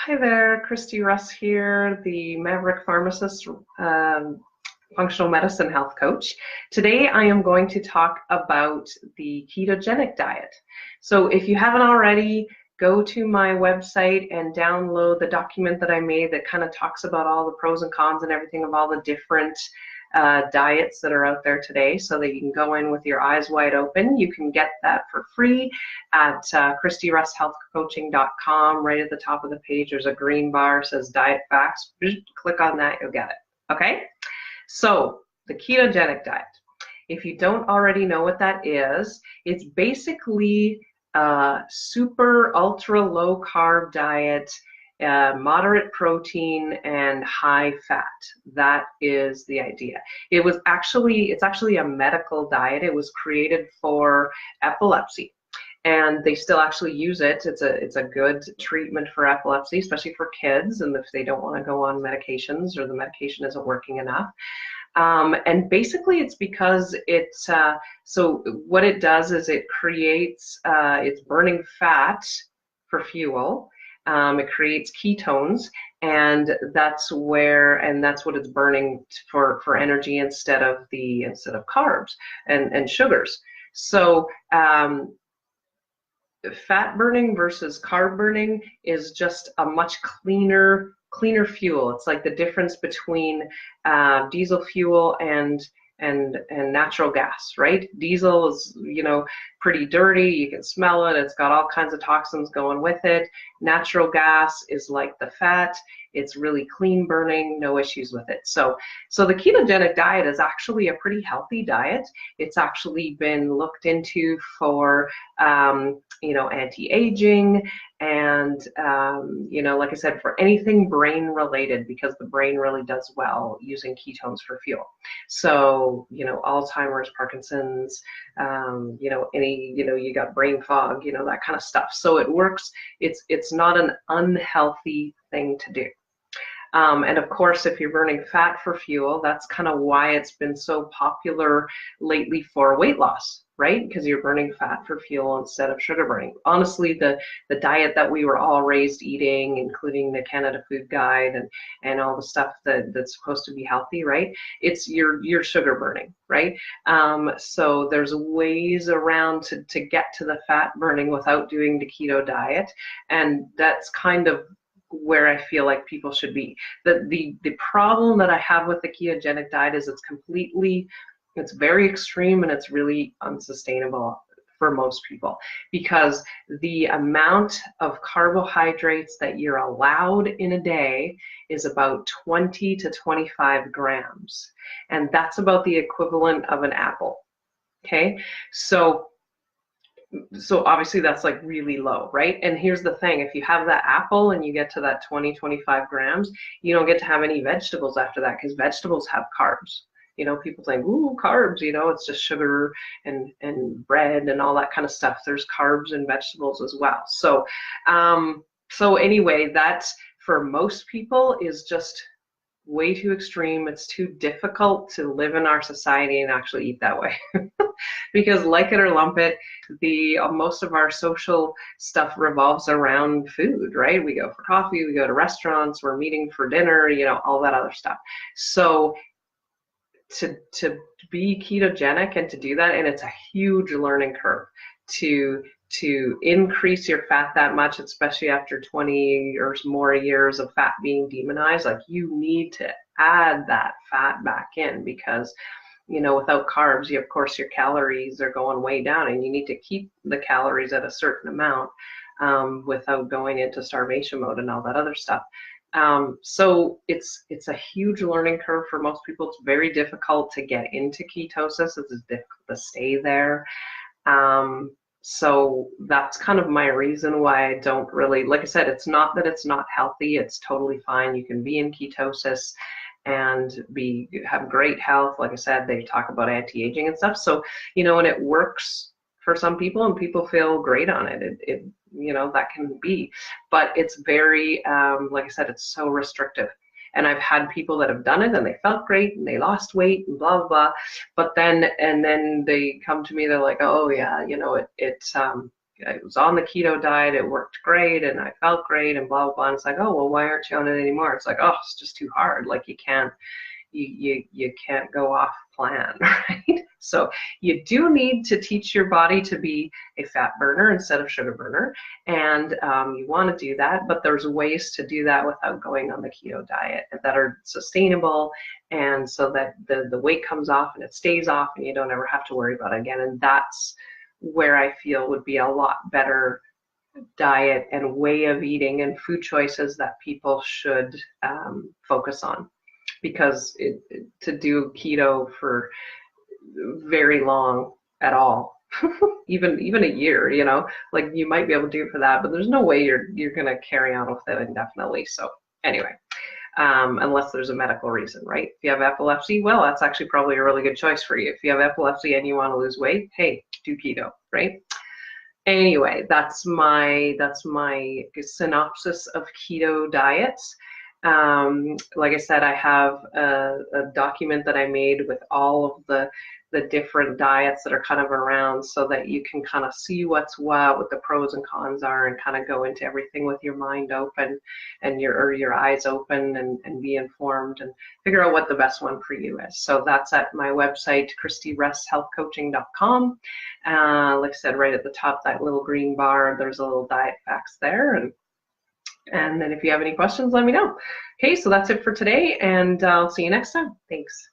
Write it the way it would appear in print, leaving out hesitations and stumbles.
Hi there, Christy Russ here, the Maverick Pharmacist, functional medicine health coach. Today I am going to talk about the ketogenic diet. So if you haven't already, go to my website and download the document that I made that kind of talks about all the pros and cons and everything of all the different diets that are out there today, so that you can go in with your eyes wide open. You can get that for free at ChristyRussHealthCoaching.com. Right at the top of the page, there's a green bar, says Diet Facts. Just click on that, you'll get it. Okay? So, the ketogenic diet. If you don't already know what that is, it's basically a super ultra low carb diet, moderate protein and high fat. That is the idea. It's actually a medical diet. It was created for epilepsy, and they still actually use it. It's a good treatment for epilepsy, especially for kids, and if they don't want to go on medications or the medication isn't working enough. And basically it's because so what it does is it creates, it's burning fat for fuel. It creates ketones, and that's what it's burning for energy instead of carbs and sugars. So fat burning versus carb burning is just a much cleaner fuel. It's like the difference between diesel fuel and natural gas, right? Diesel is, pretty dirty. You can smell it. It's got all kinds of toxins going with it. Natural gas is like the fat. It's really clean burning, no issues with it. So the ketogenic diet is actually a pretty healthy diet. It's actually been looked into for, anti-aging and, like I said, for anything brain related, because the brain really does well using ketones for fuel. So, Alzheimer's, Parkinson's, you got brain fog, that kind of stuff. So it works. It's not an unhealthy thing to do. And of course, if you're burning fat for fuel, that's kind of why it's been so popular lately for weight loss, right? Because you're burning fat for fuel instead of sugar burning. Honestly, the diet that we were all raised eating, including the Canada Food Guide and all the stuff that's supposed to be healthy, right? It's you're sugar burning, right? So there's ways around to get to the fat burning without doing the keto diet, and that's kind of where I feel like people should be. The problem that I have with the ketogenic diet is it's very extreme and it's really unsustainable for most people, because the amount of carbohydrates that you're allowed in a day is about 20 to 25 grams, and that's about the equivalent of an apple. Okay, so obviously that's like really low, right? And here's the thing, if you have that apple and you get to that 20-25 grams, you don't get to have any vegetables after that, because vegetables have carbs. People think, ooh, carbs, it's just sugar and bread and all that kind of stuff. There's carbs in vegetables as well. So anyway, that for most people is just way too extreme. It's too difficult to live in our society and actually eat that way. Because like it or lump it, most of our social stuff revolves around food, right? We go for coffee, we go to restaurants, we're meeting for dinner, all that other stuff. So to be ketogenic and to do that, and it's a huge learning curve to increase your fat that much, especially after 20 or more years of fat being demonized. Like, you need to add that fat back in, because without carbs, of course your calories are going way down, and you need to keep the calories at a certain amount without going into starvation mode and all that other stuff. So it's a huge learning curve for most people. It's very difficult to get into ketosis. It's difficult to stay there. So that's kind of my reason why I don't really, like I said, it's not that it's not healthy. It's totally fine. You can be in ketosis and have great health. Like I said, they talk about anti-aging and stuff. So, and it works for some people, and people feel great on it. That can be, but it's very, like I said, it's so restrictive. And I've had people that have done it and they felt great and they lost weight and blah, blah, but then they come to me, they're like, oh yeah, I was on the keto diet, it worked great, and I felt great, and blah blah blah. And it's like, oh well, why aren't you on it anymore? It's like, oh, it's just too hard. Like you can't go off plan, right? So you do need to teach your body to be a fat burner instead of sugar burner, and you want to do that, but there's ways to do that without going on the keto diet that are sustainable, and so that the weight comes off and it stays off and you don't ever have to worry about it again. And that's where I feel would be a lot better diet and way of eating and food choices that people should focus on, because to do keto for very long at all, even a year, you know, like you might be able to do it for that, but there's no way you're going to carry on with it indefinitely. So anyway, unless there's a medical reason, right? If you have epilepsy, well, that's actually probably a really good choice for you. If you have epilepsy and you want to lose weight, hey, do keto, right? Anyway, that's my synopsis of keto diets. Like I said, I have a document that I made with all of the different diets that are kind of around, so that you can kind of see what the pros and cons are, and kind of go into everything with your mind open and your eyes open, and be informed and figure out what the best one for you is. So that's at my website, christyrusshealthcoaching.com. Like I said, right at the top, that little green bar, there's a little diet facts there, and then if you have any questions, let me know. Okay, so that's it for today, and I'll see you next time. Thanks.